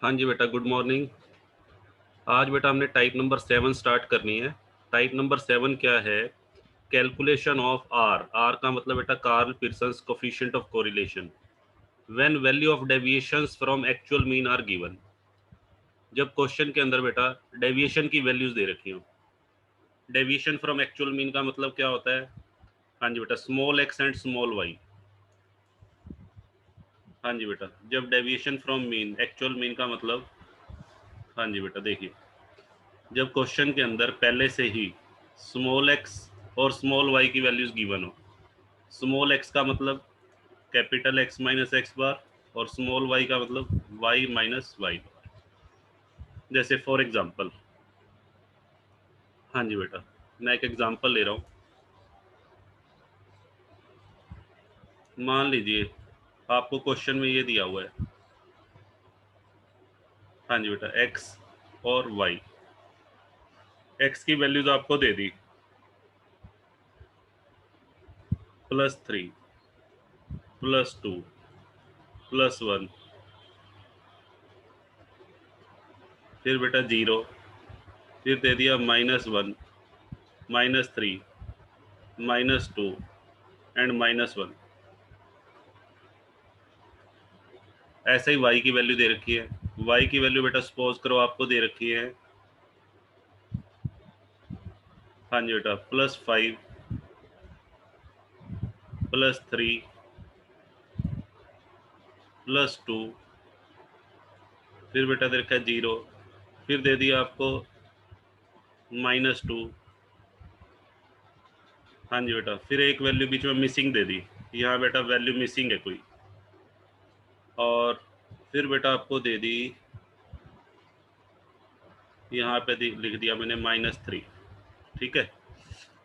हाँ जी बेटा, गुड मॉर्निंग। आज बेटा हमने टाइप नंबर 7 स्टार्ट करनी है। टाइप नंबर 7 क्या है? Calculation of R. आर का मतलब बेटा Karl Pearson's coefficient of correlation when value of deviations from actual mean are given. जब क्वेश्चन के अंदर बेटा डेविएशन की वैल्यूज दे रखी हो। डेविएशन फ्रॉम एक्चुअल मीन का मतलब क्या होता है? हाँ जी बेटा, small X and small Y. हाँ जी बेटा, जब deviation from mean actual mean का मतलब, हाँ जी बेटा देखिए, जब क्वेश्चन के अंदर पहले से ही स्मॉल एक्स और स्मॉल वाई की वैल्यूज गिवन हो। स्मॉल एक्स का मतलब capital x minus X bar और स्मॉल वाई का मतलब वाई माइनस वाई बार। जैसे फॉर एग्जांपल, हाँ जी बेटा, मैं एक एग्जांपल ले रहा हूँ। मान लीजिए आपको क्वेश्चन में ये दिया हुआ है, हाँ जी बेटा, एक्स और वाई। एक्स की वैल्यूज आपको दे दी +3 +2 +1, फिर बेटा 0, फिर दे दिया -1 -3 -2 एंड -1। ऐसे ही y की वैल्यू दे रखी है। y की वैल्यू बेटा सपोज करो आपको दे रखी है, हाँ जी बेटा, +5 +3 +2, फिर बेटा दे रखा है 0, फिर दे दिया आपको -2, हाँ जी बेटा, फिर एक वैल्यू बीच में मिसिंग दे दी। यहाँ बेटा वैल्यू मिसिंग है कोई, और फिर बेटा आपको दे दी, यहाँ पे लिख दिया मैंने -3। ठीक है,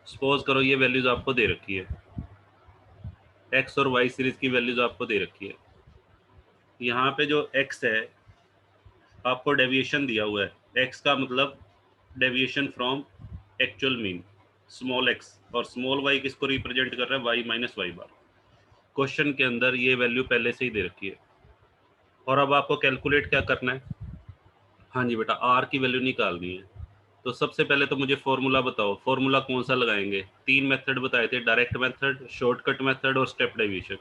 सपोज करो ये वैल्यूज आपको दे रखी है, एक्स और वाई सीरीज की वैल्यूज आपको दे रखी है। यहाँ पे जो एक्स है आपको डेविएशन दिया हुआ है। एक्स का मतलब deviation from actual mean small x, और स्मॉल वाई किसको रिप्रेजेंट कर रहा है? वाई माइनस वाई बार। क्वेश्चन के अंदर ये वैल्यू पहले से ही दे रखी है, और अब आपको कैलकुलेट क्या करना है? हाँ जी बेटा, आर की वैल्यू निकालनी है। तो सबसे पहले तो मुझे फॉर्मूला बताओ, फॉर्मूला कौन सा लगाएंगे? 3 मेथड बताए थे, डायरेक्ट मेथड, शॉर्टकट मेथड और स्टेप डेविएशन।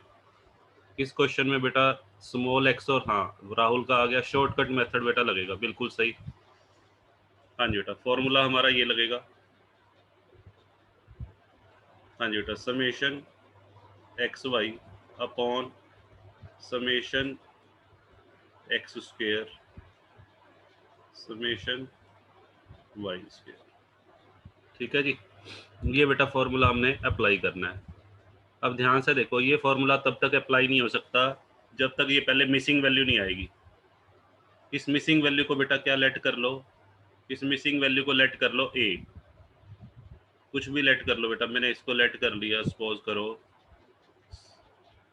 इस क्वेश्चन में बेटा स्मॉल एक्स और, हाँ राहुल का आ गया, शॉर्टकट मेथड बेटा लगेगा, बिल्कुल सही। हाँ जी बेटा, फॉर्मूला हमारा ये लगेगा, हाँ जी बेटा, summation X Y upon summation X square summation Y square. ठीक है जी, ये बेटा फॉर्मूला हमने अप्लाई करना है। अब ध्यान से देखो, ये फॉर्मूला तब तक अप्लाई नहीं हो सकता जब तक ये पहले मिसिंग वैल्यू नहीं आएगी। इस मिसिंग वैल्यू को बेटा क्या लेट कर लो? इस मिसिंग वैल्यू को लेट कर लो ए, कुछ भी लेट कर लो बेटा। मैंने इसको लेट कर लिया, सपोज करो,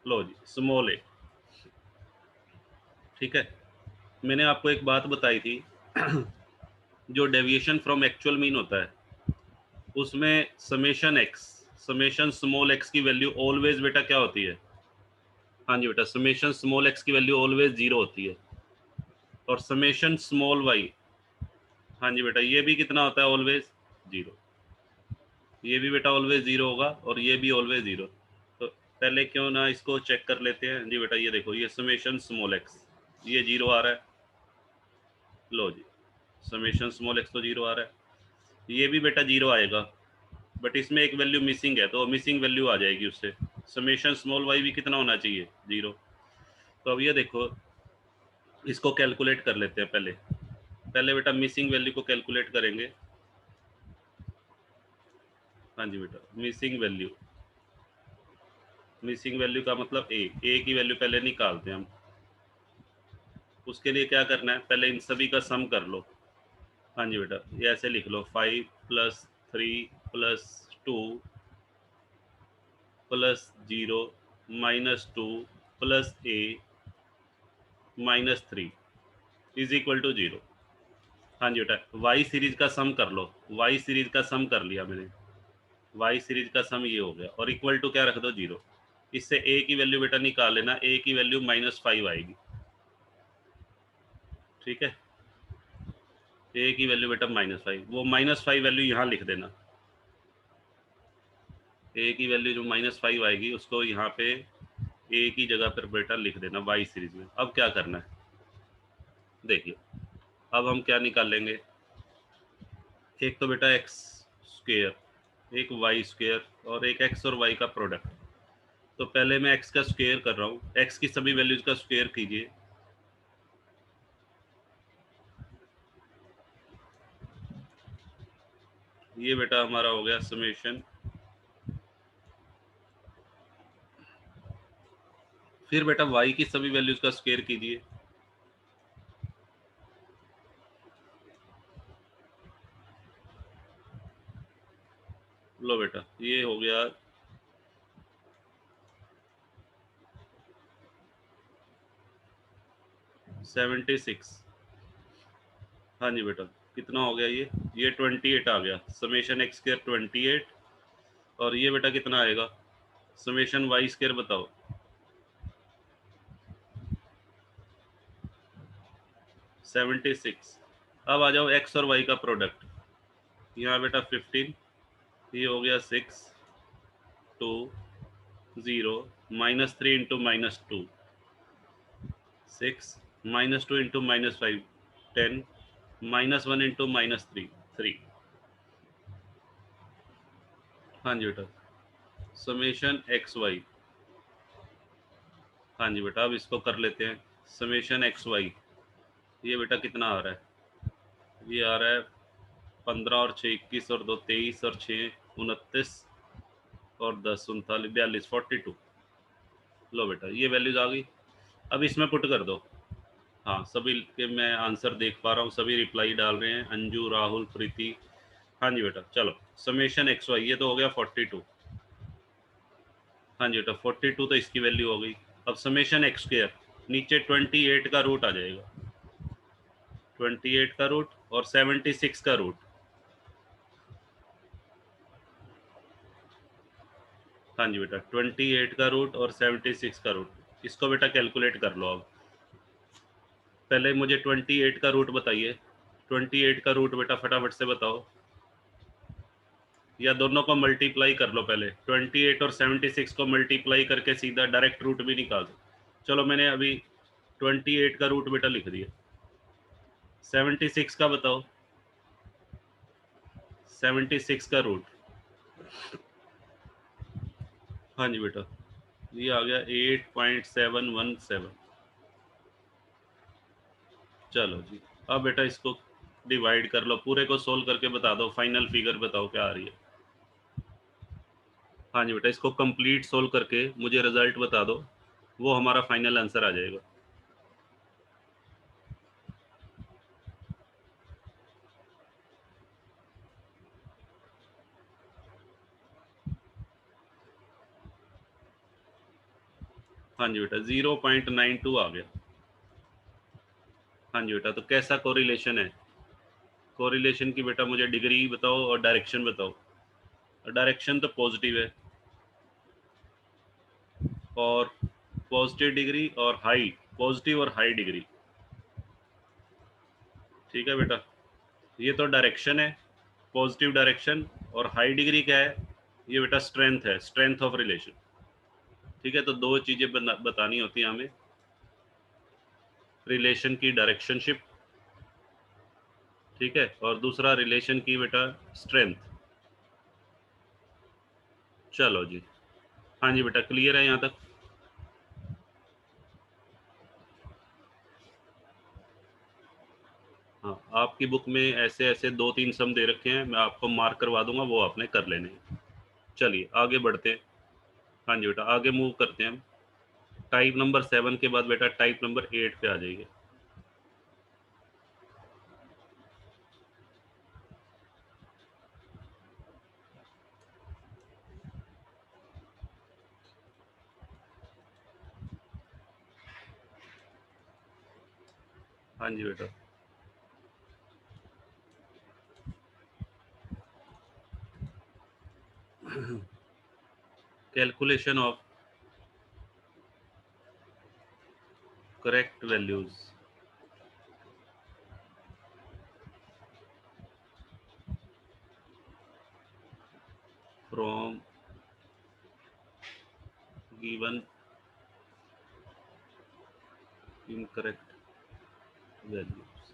लो जी, स्मॉल ए। ठीक है, मैंने आपको एक बात बताई थी जो डेविएशन फ्रॉम एक्चुअल मीन होता है उसमें summation X, summation small x की वैल्यू ऑलवेज बेटा क्या होती है? हाँ जी बेटा, समेशन स्मॉल एक्स की वैल्यू ऑलवेज 0 होती है, और समेशन स्मॉल वाई, हाँ जी बेटा, ये भी कितना होता है? ऑलवेज 0। ये भी बेटा ऑलवेज 0 होगा, और ये भी ऑलवेज 0। तो पहले क्यों ना इसको चेक कर लेते हैं जी बेटा। ये देखो, ये समेशन स्मॉल एक्स, ये 0 आ रहा है, लो जी, समेशन स्मॉल एक्स तो 0 आ रहा है, ये भी बेटा 0 आएगा, बट इसमें एक वैल्यू मिसिंग है, तो मिसिंग वैल्यू आ जाएगी उससे। समेशन स्मॉल वाई भी कितना होना चाहिए? 0। तो अब ये देखो, इसको कैलकुलेट कर लेते हैं। पहले पहले बेटा मिसिंग वैल्यू को कैलकुलेट करेंगे। हाँ जी बेटा, मिसिंग वैल्यू, मिसिंग वैल्यू का मतलब ए की वैल्यू पहले निकालते हैं हम। उसके लिए क्या करना है? पहले इन सभी का सम कर लो। हाँ जी बेटा, ये ऐसे लिख लो, 5 + 3 + 2 + 0 -2 + a -3 इज इक्वल टू 0। हाँ जी बेटा, वाई सीरीज का सम कर लो। वाई सीरीज का सम कर लिया मैंने, वाई सीरीज का सम ये हो गया, और इक्वल टू क्या रख दो? 0। इससे ए की वैल्यू बेटा निकाल लेना, ए की वैल्यू -5 आएगी। ठीक है, ए की वैल्यू बेटा -5, वो -5 वैल्यू यहाँ लिख देना। ए की वैल्यू जो -5 आएगी उसको यहाँ पे ए की जगह पर बेटा लिख देना वाई सीरीज में। अब क्या करना है देखिए, अब हम क्या निकालेंगे, एक तो बेटा एक्स स्क्वेयर, एक वाई स्क्वेयर और एक एक्स और वाई का प्रोडक्ट। तो पहले मैं एक्स का स्क्वेयर कर रहा हूँ, एक्स की सभी वैल्यूज का स्क्वेयर कीजिए। ये बेटा हमारा हो गया समेशन, फिर बेटा वाई की सभी वैल्यूज का स्क्वेयर कीजिए। लो बेटा ये हो गया 76। हाँ जी बेटा, कितना हो गया ये 28 आ गया, समेशन एक्स स्क्वायर 28। और ये बेटा कितना आएगा, समेशन वाई स्क्वायर बताओ। 76। अब आ जाओ एक्स और वाई का प्रोडक्ट, यहाँ बेटा 15, ये हो गया 6 2 0 -3 इंटू -2 6 -2 इंटू -5 10 -1 इंटू -3 3। हाँ जी बेटा, समेशन एक्स वाई। हाँ जी बेटा, अब इसको कर लेते हैं, समेशन एक्स वाई। ये बेटा कितना आ रहा है, ये आ रहा है 15 और 6 21 और 2 23 और 6 29 और 10 39 42 42। लो बेटा ये वैल्यूज आ गई, अब इसमें पुट कर दो। हाँ सभी के मैं आंसर देख पा रहा हूँ, सभी रिप्लाई डाल रहे हैं, अंजू राहुल प्रीति। हाँ जी बेटा चलो, समेशन एक्स वाई ये तो हो गया 42। हाँ जी बेटा 42 तो इसकी वैल्यू हो गई। अब समेशन एक्स स्क्वायर, नीचे 28 का रूट आ जाएगा, 28 का रूट और 76 का रूट। हाँ जी बेटा 28 का रूट और 76 का रूट, इसको बेटा कैलकुलेट कर लो। अब पहले मुझे 28 का रूट बताइए, 28 का रूट बेटा फटाफट से बताओ, या दोनों को मल्टीप्लाई कर लो। पहले 28 और 76 को मल्टीप्लाई करके सीधा डायरेक्ट रूट भी निकाल दो। चलो मैंने अभी 28 का रूट बेटा लिख दिया, 76 का बताओ, 76 का रूट। हाँ जी बेटा ये आ गया 8.717। चलो जी, अब बेटा इसको डिवाइड कर लो, पूरे को सोल्व करके बता दो, फाइनल फिगर बताओ क्या आ रही है। हाँ जी बेटा इसको कंप्लीट सोल्व करके मुझे रिजल्ट बता दो, वो हमारा फाइनल आंसर आ जाएगा। हाँ जी बेटा 0.92 आ गया। हाँ जी बेटा, तो कैसा कोरिलेशन है, कोरिलेशन की बेटा मुझे डिग्री बताओ और डायरेक्शन बताओ। डायरेक्शन तो पॉजिटिव है, और पॉजिटिव डिग्री और हाई, पॉजिटिव और हाई डिग्री। ठीक है बेटा, ये तो डायरेक्शन है, पॉजिटिव डायरेक्शन। और हाई डिग्री क्या है, ये बेटा स्ट्रेंथ है, स्ट्रेंथ ऑफ रिलेशन। ठीक है, तो दो चीजें बतानी होती हैं हमें, रिलेशन की डायरेक्शनशिप, ठीक है, और दूसरा रिलेशन की बेटा स्ट्रेंथ। चलो जी, हाँ जी बेटा क्लियर है यहाँ तक। हाँ आपकी बुक में ऐसे ऐसे 2-3 सम दे रखे हैं, मैं आपको मार्क करवा दूंगा, वो आपने कर लेने हैं। चलिए आगे बढ़ते हैं। हाँ जी बेटा आगे मूव करते हैं हम, टाइप नंबर 7 के बाद बेटा टाइप नंबर 8 पे आ जाइए। हाँ जी बेटा calculation of correct values. From given incorrect values.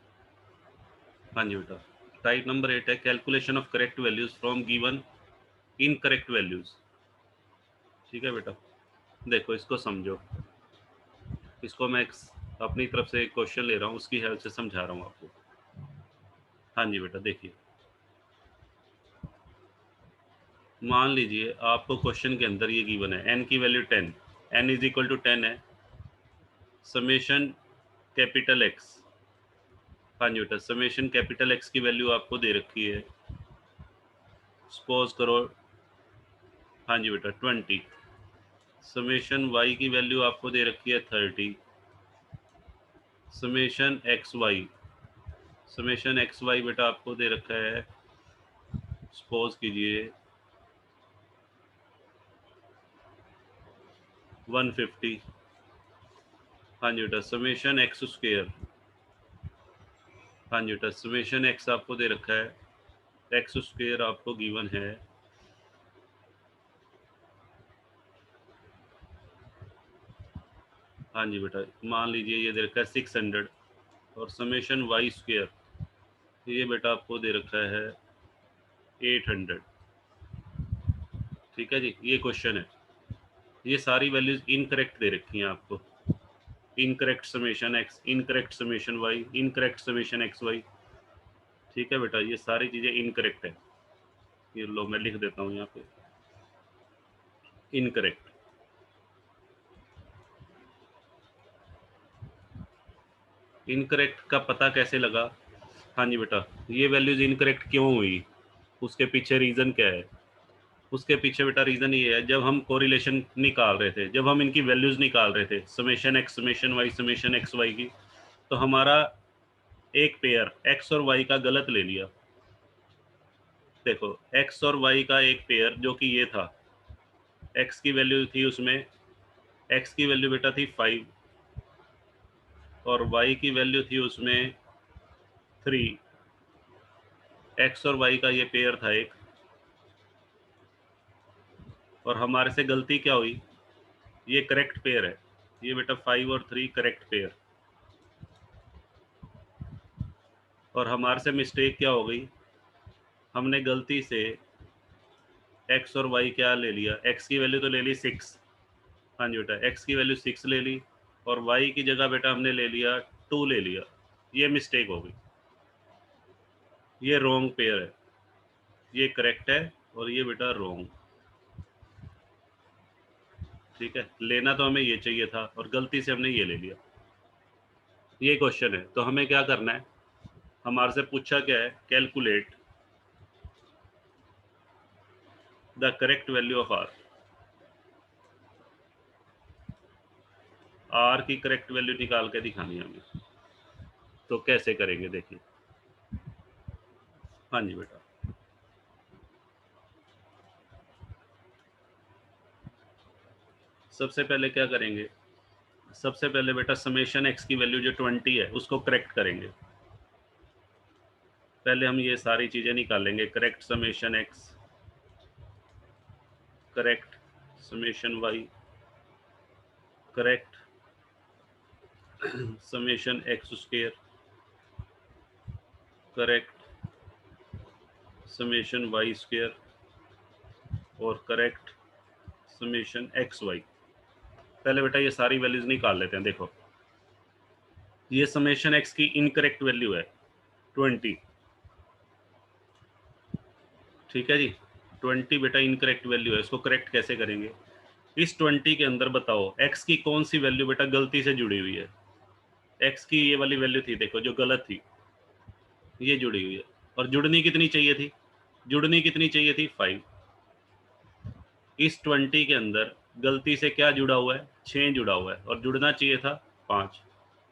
हाँ जी बेटा, टाइप नंबर 8 है calculation of correct values from given incorrect values. ठीक है बेटा, देखो इसको समझो, इसको मैं अपनी तरफ से एक क्वेश्चन ले रहा हूँ, उसकी हेल्प से समझा रहा हूँ आपको। हाँ जी बेटा, देखिए मान लीजिए आपको क्वेश्चन के अंदर ये गिवन है n की value 10, n is equal to 10 है, समेशन कैपिटल x। हाँ जी बेटा, समेशन कैपिटल x की वैल्यू आपको दे रखी है, सपोज करो हाँ जी बेटा 20। समेशन y की वैल्यू आपको दे रखी है 30। समेशन एक्स वाई बेटा आपको दे रखा है, सपोज कीजिए 150। हाँ जी बेटा, समेशन एक्स स्क्वायर, हाँ जी बेटा समेशन एक्स आपको दे रखा है, एक्स स्क्वायर आपको गिवन है हाँ जी बेटा, मान लीजिए ये दे रखा है 600, और समेशन वाई स्क्वायर ये बेटा आपको दे रखा है 800। ठीक है जी, ये क्वेश्चन है, ये सारी वैल्यूज इनकरेक्ट दे रखी हैं आपको, incorrect summation X, incorrect summation Y, incorrect summation X Y. ठीक है बेटा, ये सारी चीज़ें इनकरेक्ट है, ये लो मैं लिख देता हूँ यहाँ पे इनकरेक्ट। इनकरेक्ट का पता कैसे लगा? हाँ जी बेटा, ये वैल्यूज इनकरेक्ट क्यों हुई, उसके पीछे रीज़न क्या है? उसके पीछे बेटा रीज़न ये है, जब हम कोरिलेशन निकाल रहे थे, जब हम इनकी वैल्यूज़ निकाल रहे थे summation X summation Y summation X Y की, तो हमारा एक पेयर एक्स और वाई का गलत ले लिया। देखो एक्स और वाई का एक पेयर जो कि ये था, एक्स की वैल्यू थी उसमें, एक्स की वैल्यू बेटा थी 5 और वाई की वैल्यू थी उसमें 3। एक्स और वाई का ये पेयर था एक, और हमारे से गलती क्या हुई, ये करेक्ट पेयर है, ये बेटा 5 और 3 करेक्ट पेयर, और हमारे से मिस्टेक क्या हो गई, हमने गलती से एक्स और वाई क्या ले लिया, एक्स की वैल्यू तो ले ली 6, हाँ जी बेटा एक्स की वैल्यू 6 ले ली, और वाई की जगह बेटा हमने ले लिया 2 ले लिया, ये मिस्टेक हो गई, ये रॉन्ग पेयर है, ये करेक्ट है और ये बेटा रॉन्ग। ठीक है, लेना तो हमें ये चाहिए था और गलती से हमने ये ले लिया। ये क्वेश्चन है, तो हमें क्या करना है, हमारे से पूछा क्या है, calculate the correct value of R, R की करेक्ट वैल्यू निकाल के दिखानी है हमें, तो कैसे करेंगे देखिए। हाँ जी बेटा, सबसे पहले क्या करेंगे, सबसे पहले बेटा समेशन एक्स की वैल्यू जो 20 है उसको करेक्ट करेंगे। पहले हम ये सारी चीज़ें निकालेंगे, correct summation X, correct summation Y, correct summation X square, correct summation Y square, और करेक्ट समेशन एक्स वाई। पहले बेटा ये सारी वैल्यूज निकाल लेते हैं। देखो ये समेशन एक्स की इनकरेक्ट वैल्यू है 20, ठीक है जी, 20 बेटा इनकरेक्ट वैल्यू है, इसको करेक्ट कैसे करेंगे, इस 20 के अंदर बताओ एक्स की कौन सी वैल्यू बेटा गलती से जुड़ी हुई है, एक्स की ये वाली वैल्यू थी देखो जो गलत थी, ये जुड़ी हुई है, और जुड़नी कितनी चाहिए थी, जुड़नी कितनी चाहिए थी 5। इस 20 के अंदर गलती से क्या जुड़ा हुआ है, 6 जुड़ा हुआ है, और जुड़ना चाहिए था 5।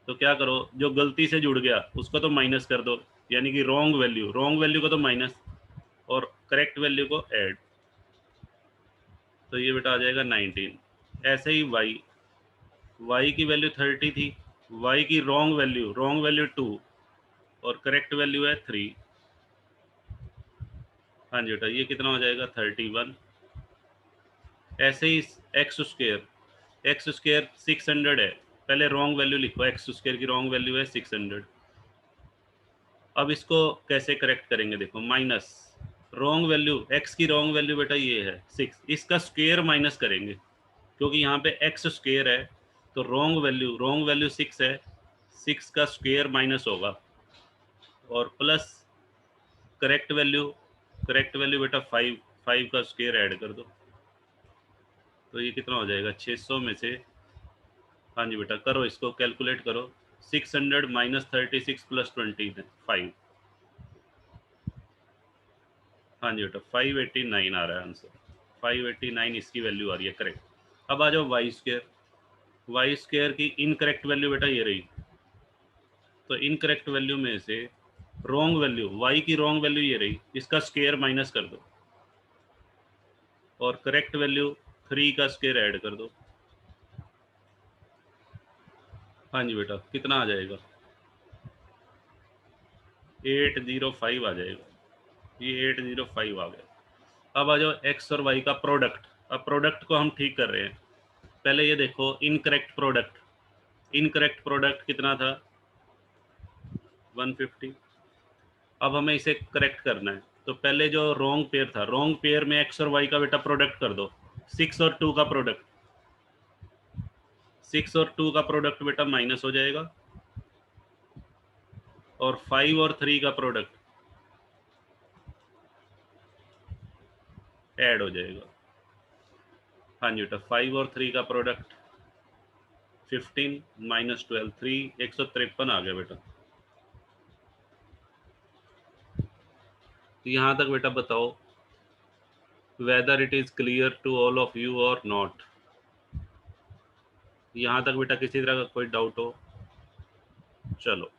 तो क्या करो, जो गलती से जुड़ गया उसको तो माइनस कर दो, यानी कि रॉन्ग वैल्यू को तो माइनस, और करेक्ट वैल्यू को ऐड, तो ये बेटा आ जाएगा 19। ऐसे ही वाई की वैल्यू 30 थी, वाई की रॉन्ग वैल्यू 2 और करेक्ट वैल्यू है 3। हाँ जी बेटा, ये कितना हो जाएगा 31। ऐसे ही एक्स स्क्वायर 600 है, पहले रॉन्ग वैल्यू लिखो, एक्स स्क्वायर की रॉन्ग वैल्यू है 600। अब इसको कैसे करेक्ट करेंगे, देखो माइनस रॉन्ग वैल्यू, एक्स की रॉन्ग वैल्यू बेटा ये है 6, इसका स्क्वायर माइनस करेंगे क्योंकि यहाँ पे एक्स स्क्वायर है, तो रॉन्ग वैल्यू 6 है, 6 का स्क्वायर माइनस होगा और प्लस करेक्ट वैल्यू बेटा 5, 5 का स्क्वायर ऐड कर दो, तो ये कितना हो जाएगा 600 में से, हाँ जी बेटा करो, इसको कैलकुलेट करो, 600 माइनस 36 प्लस 25, हाँ जी बेटा 589 आ रहा है आंसर, 589 इसकी वैल्यू आ रही है करेक्ट। अब आ जाओ वाई स्क्वायर की इनकरेक्ट वैल्यू बेटा ये रही, तो इनकरेक्ट वैल्यू में से रॉन्ग वैल्यू, वाई की रॉन्ग वैल्यू ये रही, इसका स्क्वायर माइनस कर दो और करेक्ट वैल्यू 3 का स्क्वायर ऐड कर दो, हाँ जी बेटा कितना आ जाएगा 805 आ जाएगा, ये 805 आ गया। अब आ जाओ एक्स और वाई का प्रोडक्ट, अब प्रोडक्ट को हम ठीक कर रहे हैं, पहले ये देखो इनकरेक्ट प्रोडक्ट कितना था 150, अब हमें इसे करेक्ट करना है, तो पहले जो रॉन्ग पेयर था, रॉन्ग पेयर में एक्स और वाई का बेटा प्रोडक्ट कर दो, 6 और 2 का प्रोडक्ट, 6 और 2 का प्रोडक्ट बेटा माइनस हो जाएगा और 5 और 3 का प्रोडक्ट ऐड हो जाएगा, हाँ जी बेटा 5 और 3 का प्रोडक्ट 15 माइनस 12 3, 153 आ गया बेटा। तो यहाँ तक बेटा बताओ whether it is clear to all of you और नॉट, यहाँ तक बेटा किसी तरह का कोई डाउट हो, चलो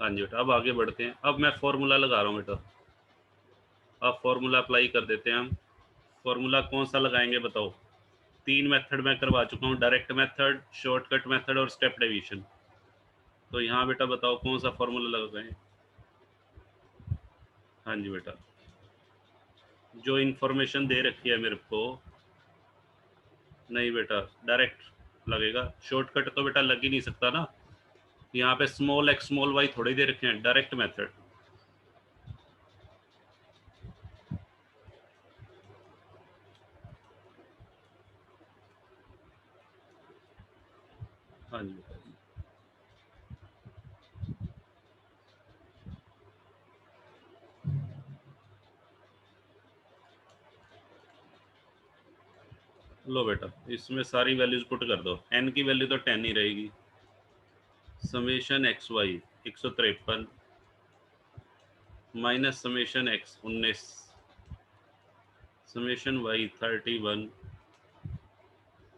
हाँ जी बेटा अब आगे बढ़ते हैं, अब मैं फॉर्मूला लगा रहा हूँ बेटा, अब फॉर्मूला अप्लाई कर देते हैं हम, फॉर्मूला कौन सा लगाएंगे बताओ, 3 मेथड में करवा चुका हूँ, डायरेक्ट मेथड, शॉर्टकट मेथड और स्टेप डेविएशन, तो यहाँ बेटा बताओ कौन सा फॉर्मूला लगाएं, हाँ जी बेटा जो इन्फॉर्मेशन दे रखी है मेरे को, नहीं बेटा डायरेक्ट लगेगा, शॉर्टकट तो बेटा लग ही नहीं सकता ना, यहाँ पे स्मॉल एक्स स्मॉल वाई थोड़ी दे रखे हैं, डायरेक्ट मेथड, हाँ जी बेटा लो बेटा इसमें सारी वैल्यूज पुट कर दो, एन की वैल्यू तो 10 ही रहेगी, summation X Y 153 minus summation X 19, summation Y 31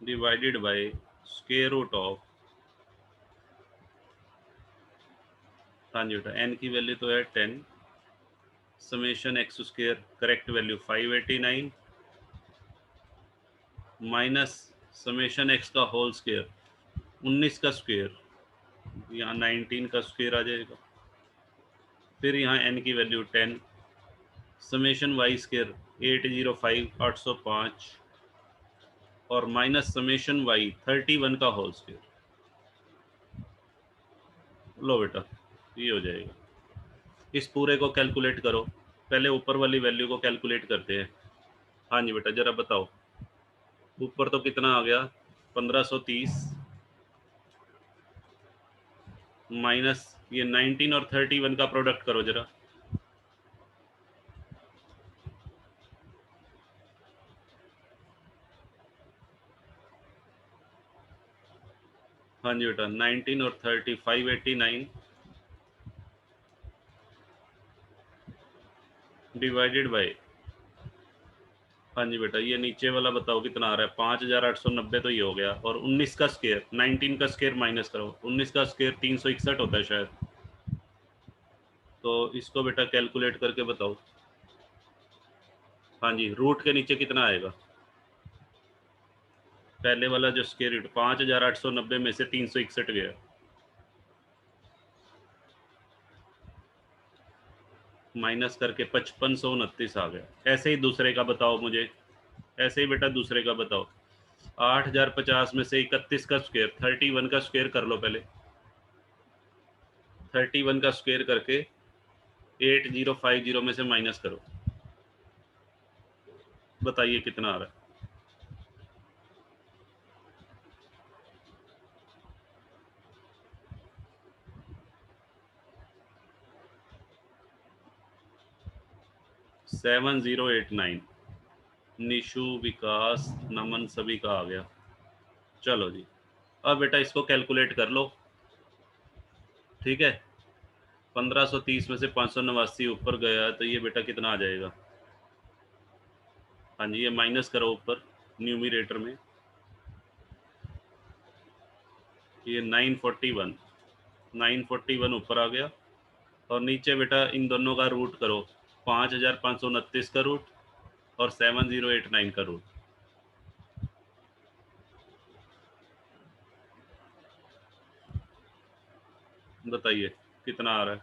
divided by square root of, हाँ जी बेटा एन की वैल्यू तो है 10, summation X square correct value 589 minus summation X का होल स्क्वायर 19 का स्क्वायर, यहाँ 19 का स्क्वायर आ जाएगा, फिर यहाँ एन की वैल्यू 10, समेशन वाई स्क्वायर 805 805 और माइनस समेशन वाई 31 का होल स्क्वायर, लो बेटा ये हो जाएगा, इस पूरे को कैलकुलेट करो, पहले ऊपर वाली वैल्यू को कैलकुलेट करते हैं, हाँ जी बेटा जरा बताओ ऊपर तो कितना आ गया 1530 माइनस ये 19 और 31 का प्रोडक्ट करो जरा, हाँ जी बेटा 19 और 30 589 डिवाइडेड बाय, हाँ जी बेटा ये नीचे वाला बताओ कितना आ रहा है 5890, तो ये हो गया, और 19 का स्क्वायर 19 का स्क्वायर माइनस करो, 19 का स्क्वायर 361 होता है शायद, तो इसको बेटा कैलकुलेट करके बताओ, हाँ जी रूट के नीचे कितना आएगा, पहले वाला जो स्क्वायर रूट 5890 में से 361 गया, माइनस करके 5529 आ गया, ऐसे ही दूसरे का बताओ मुझे, ऐसे ही बेटा दूसरे का बताओ। 8050 में से 31 का स्क्वायर, 31 का स्क्वायर कर लो पहले। 31 का स्क्वायर करके 8050 में से माइनस करो, बताइए कितना आ रहा है। 7089। निशु, विकास, नमन सभी का आ गया। चलो जी, अब बेटा इसको कैलकुलेट कर लो। ठीक है, 1530 में से 589 ऊपर गया तो ये बेटा कितना आ जाएगा। हाँ जी, ये माइनस करो ऊपर न्यूमिरेटर में, ये 941 ऊपर आ गया। और नीचे बेटा इन दोनों का रूट करो, 5529 का रूट और 7089 का रूट। बताइए कितना आ रहा है।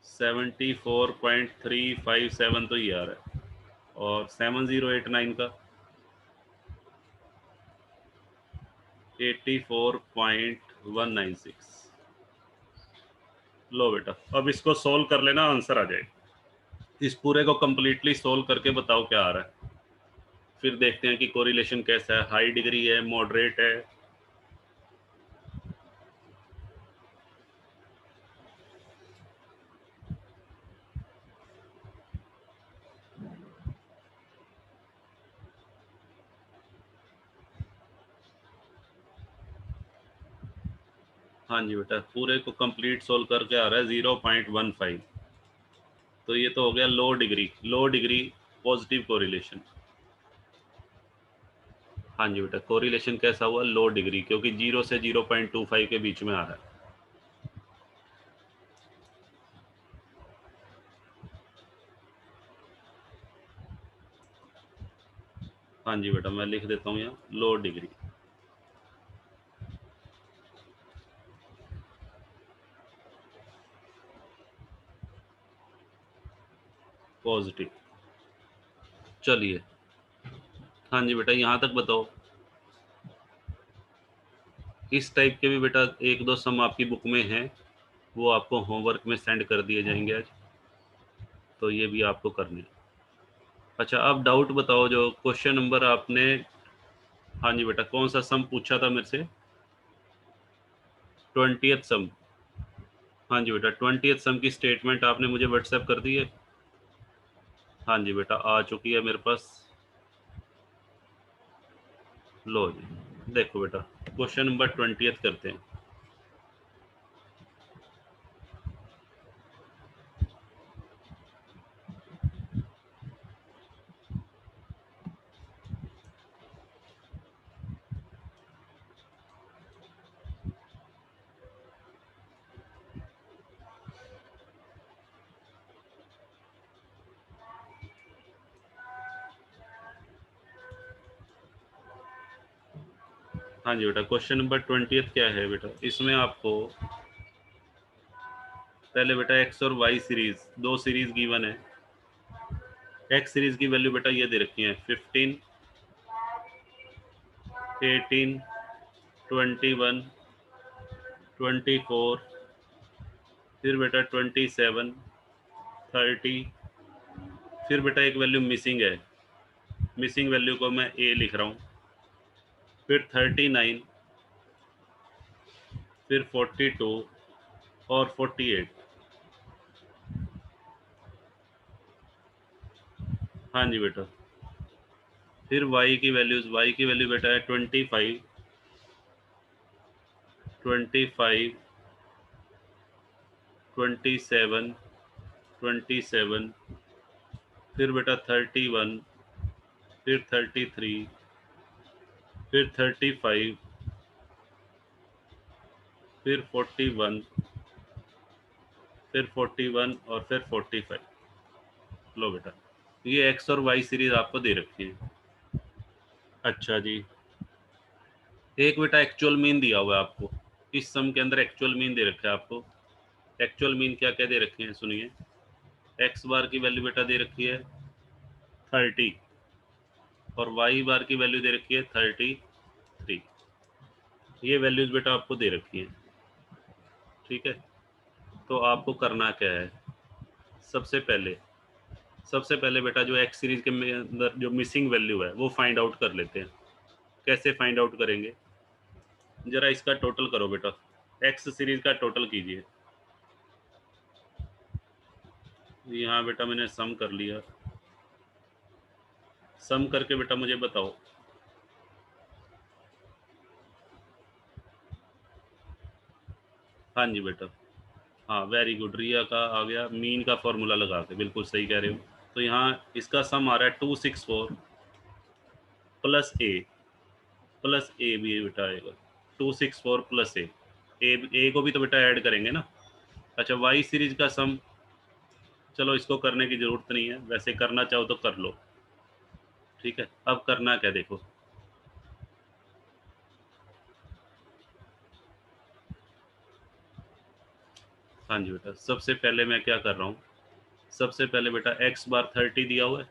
74.357 तो ये आ रहा है, और 7089 का 84.196। लो बेटा, अब इसको सोल्व कर लेना, आंसर आ जाएगा। इस पूरे को कंप्लीटली सोल्व करके बताओ क्या आ रहा है, फिर देखते हैं कि कोरिलेशन कैसा है, हाई डिग्री है, मॉडरेट है। हाँ जी बेटा, पूरे को कंप्लीट सोल्व करके आ रहा है 0.15। तो ये तो हो गया लो डिग्री पॉजिटिव कोरिलेशन। हाँ जी बेटा, कोरिलेशन कैसा हुआ, लो डिग्री, क्योंकि 0 से 0.25 के बीच में आ रहा है। हाँ जी बेटा, मैं लिख देता हूँ यहाँ लो डिग्री। पॉजिटिव। चलिए, हाँ जी बेटा, यहाँ तक बताओ। इस टाइप के भी बेटा एक दो सम आपकी बुक में हैं, वो आपको होमवर्क में सेंड कर दिए जाएंगे आज, तो ये भी आपको करने। अच्छा, अब डाउट बताओ, जो क्वेश्चन नंबर आपने, हाँ जी बेटा, कौन सा सम पूछा था मेरे से। 20th सम। हाँ जी बेटा, 20th सम की स्टेटमेंट आपने मुझे व्हाट्सएप कर दी है। हाँ जी बेटा, आ चुकी है मेरे पास। लो जी, देखो बेटा, क्वेश्चन नंबर 20th करते हैं। हाँ जी बेटा, क्वेश्चन नंबर 20th क्या है बेटा, इसमें आपको पहले बेटा एक्स और वाई सीरीज, दो सीरीज गिवन है। एक्स सीरीज की वैल्यू बेटा ये दे रखी है 15, 18, 21, 24, फिर बेटा 27, 30, फिर बेटा एक वैल्यू मिसिंग है, मिसिंग वैल्यू को मैं ए लिख रहा हूँ, फिर 39, फिर 42 और 48। हाँ जी बेटा, फिर y की वैल्यू बेटा है 25, 25, 27, 27, फिर बेटा 31, फिर 33, फिर 35, फिर 41, फिर 41 और फिर 45। लो बेटा, ये एक्स और वाई सीरीज आपको दे रखी है। अच्छा जी, एक बेटा एक्चुअल मीन दिया हुआ है आपको, इस सम के अंदर एक्चुअल मीन दे रखा है आपको। एक्चुअल मीन क्या क्या दे रखे हैं सुनिए। एक्स बार की वैल्यू बेटा दे रखी है 30, और वाई बार की वैल्यू दे रखी है 33। ये वैल्यूज बेटा आपको दे रखी है, ठीक है। तो आपको करना क्या है, सबसे पहले बेटा जो एक्स सीरीज के अंदर जो मिसिंग वैल्यू है वो फाइंड आउट कर लेते हैं। कैसे फाइंड आउट करेंगे, जरा इसका टोटल करो बेटा, एक्स सीरीज का टोटल कीजिए। यहाँ बेटा मैंने सम कर लिया, सम करके बेटा मुझे बताओ। हाँ जी बेटा, हाँ वेरी गुड, रिया का आ गया मीन का फॉर्मूला लगा के, बिल्कुल सही कह रहे हो। तो यहाँ इसका सम आ रहा है 264 प्लस ए भी बेटा आएगा 264 प्लस ए को भी तो बेटा ऐड करेंगे ना। अच्छा वाई सीरीज का सम, चलो इसको करने की जरूरत नहीं है, वैसे करना चाहो तो कर लो, ठीक है। अब करना क्या देखो, हाँ जी बेटा, सबसे पहले मैं क्या कर रहा हूँ, सबसे पहले बेटा एक्स बार 30 दिया हुआ है,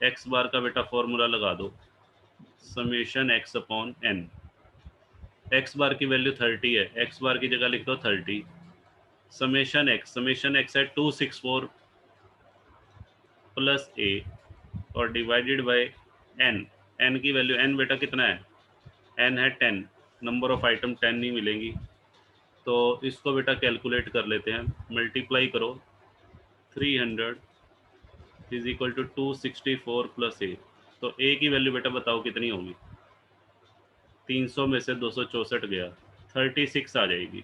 एक्स बार का बेटा फॉर्मूला लगा दो, summation X upon N. X bar की वैल्यू 30 है, एक्स बार की जगह लिख दो 30, समेशन एक्स है 264 प्लस ए और डिवाइडेड बाय एन। एन की वैल्यू, एन बेटा कितना है, एन है 10, नंबर ऑफ आइटम 10 नहीं मिलेंगी, तो इसको बेटा कैलकुलेट कर लेते हैं, मल्टीप्लाई करो 300 इज इक्वल टू 264 प्लस ए। तो ए की वैल्यू बेटा बताओ कितनी होगी, 300 में से 264 गया, 36 आ जाएगी।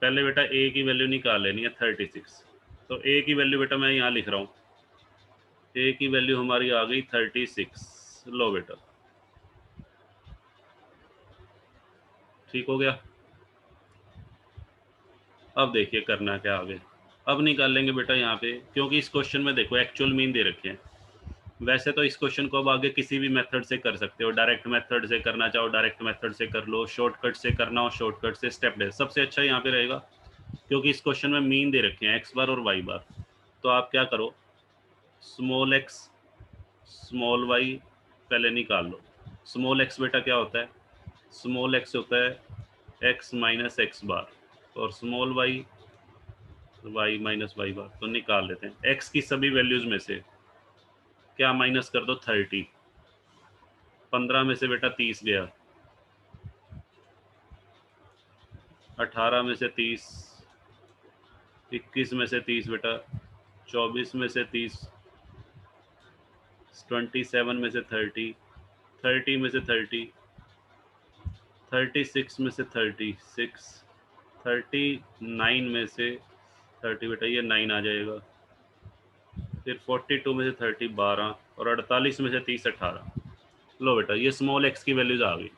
पहले बेटा ए की वैल्यू निकाल लेनी है 36, तो ए की वैल्यू बेटा मैं यहाँ लिख रहा हूँ, ए की वैल्यू हमारी आ गई 36। लो बेटा, ठीक हो गया। अब देखिए करना क्या आगे, अब निकाल लेंगे बेटा यहाँ पे, क्योंकि इस क्वेश्चन में देखो एक्चुअल मीन दे रखे हैं। वैसे तो इस क्वेश्चन को अब आगे किसी भी मेथड से कर सकते हो, डायरेक्ट मेथड से करना चाहो डायरेक्ट मेथड से कर लो, शॉर्टकट से करना हो शॉर्टकट से, स्टेप बाय सबसे अच्छा यहाँ पे रहेगा, क्योंकि इस क्वेश्चन में मीन दे रखे हैं एक्स बार और वाई बार। तो आप क्या करो, स्मॉल एक्स स्मॉल वाई पहले निकाल लो। स्मॉल एक्स बेटा क्या होता है, स्मॉल एक्स होता है एक्स माइनस एक्स बार, और small Y Y minus Y bar. तो निकाल लेते हैं, एक्स की सभी वैल्यूज में से क्या माइनस कर दो 30, 15 में से बेटा 30 गया, 18 में से 30, 21 में से 30 बेटा, 24 में से 30, 27 में से 30, 30 में से 30, 36 में से 36, 39 में से 30 बेटा ये 9 आ जाएगा, फिर 42 में से 30 12, और 48 में से 30 18। लो बेटा ये स्मॉल एक्स की वैल्यूज आ गई।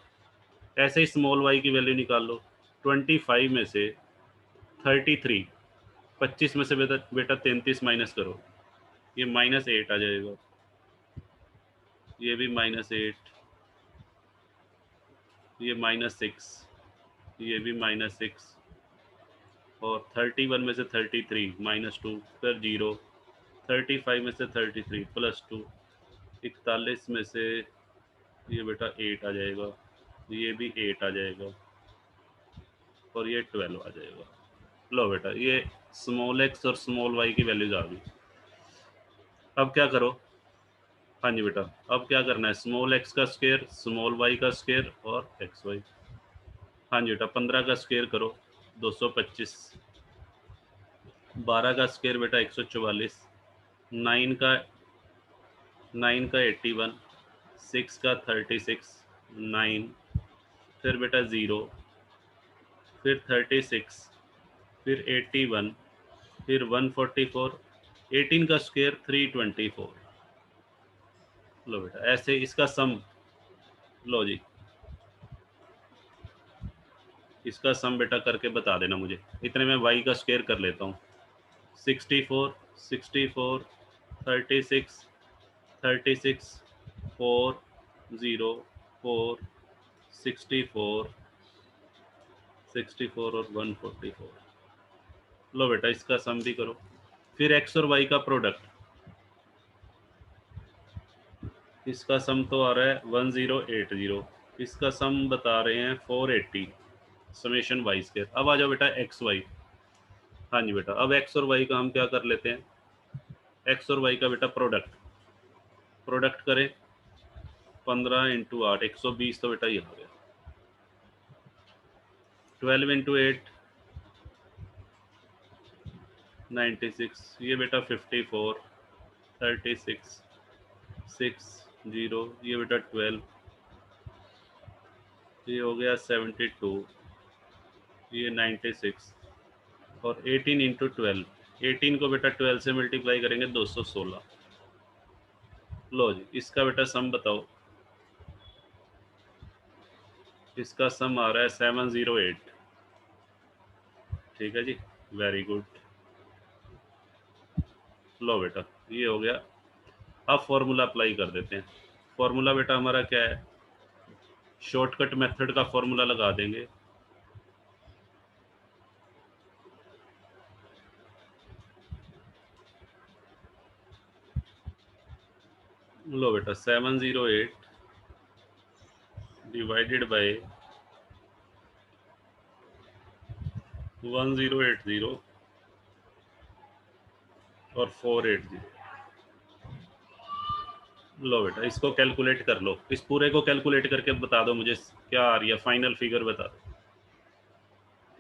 ऐसे ही स्मॉल वाई की वैल्यू निकाल लो, 25 में से 33, 25 में से बेटा 33 माइनस करो, ये -8 आ जाएगा, ये भी -8, ये -6, ये भी -6, और 31 में से 33 -2, फिर 0, 35 में से 33 +2, 41 में से ये बेटा 8 आ जाएगा, ये भी 8 आ जाएगा, और ये 12 आ जाएगा। लो बेटा ये स्मॉल एक्स और स्मॉल वाई की वैल्यूज आ गई। अब क्या करो, हाँ जी बेटा, अब क्या करना है, स्मॉल एक्स का स्क्वायर, स्मॉल वाई का स्क्वायर और एक्स वाई। हाँ जी बेटा 15 का स्क्वायर करो 225, 12 का स्क्वायर बेटा 144, 9 का 81, 6 का 36, 9, फिर बेटा 0, फिर 36, फिर 81, फिर 144, 18 का स्क्वायर 324। लो बेटा ऐसे इसका सम, लो जी इसका सम बेटा करके बता देना मुझे। इतने में वाई का स्क्वायर कर लेता हूँ, 64, 64, 36, 36, 4, 0, 4, 64, 64 और 144। लो बेटा इसका सम भी करो, फिर एक्स और वाई का प्रोडक्ट, इसका सम तो आ रहा है 1080, इसका सम बता रहे हैं 480 समेशन वाई स्क्वायर। अब आ जाओ बेटा एक्स वाई। हाँ जी बेटा, अब एक्स और वाई का हम क्या कर लेते हैं, एक्स और वाई का बेटा प्रोडक्ट करें 15 × 8 120, तो बेटा ये हो गया 12 × 8 96, ये बेटा 54 36 60, ये बेटा 12, ये हो गया 72, ये 96 और 18 × 12, 18 को बेटा 12 से मल्टीप्लाई करेंगे 216। लो जी, इसका बेटा सम बताओ। इसका सम आ रहा है 708। ठीक है जी, वेरी गुड। लो बेटा, ये हो गया। अब फॉर्मूला अप्लाई कर देते हैं। फॉर्मूला बेटा हमारा क्या है, शॉर्टकट मेथड का फॉर्मूला लगा देंगे। लो बेटा 708 डिवाइडेड बाय 1080 और 480। लो बेटा, इसको कैलकुलेट कर लो, इस पूरे को कैलकुलेट करके बता दो मुझे क्या आ रही है, फाइनल फिगर बता दो।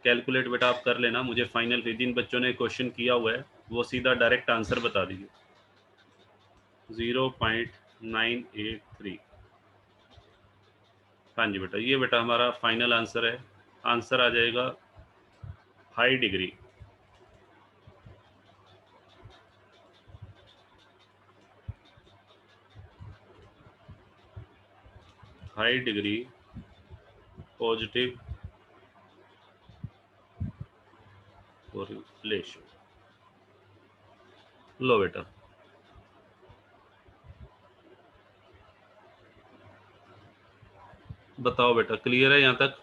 कैलकुलेट बेटा आप कर लेना, मुझे फाइनल फिगर, जिन बच्चों ने क्वेश्चन किया हुआ है वो सीधा डायरेक्ट आंसर बता दीजिए। 0.983। हाँ जी बेटा, ये बेटा हमारा फाइनल आंसर है। आंसर आ जाएगा high degree. High degree positive correlation. लो बेटा, बताओ बेटा, क्लियर है यहाँ तक?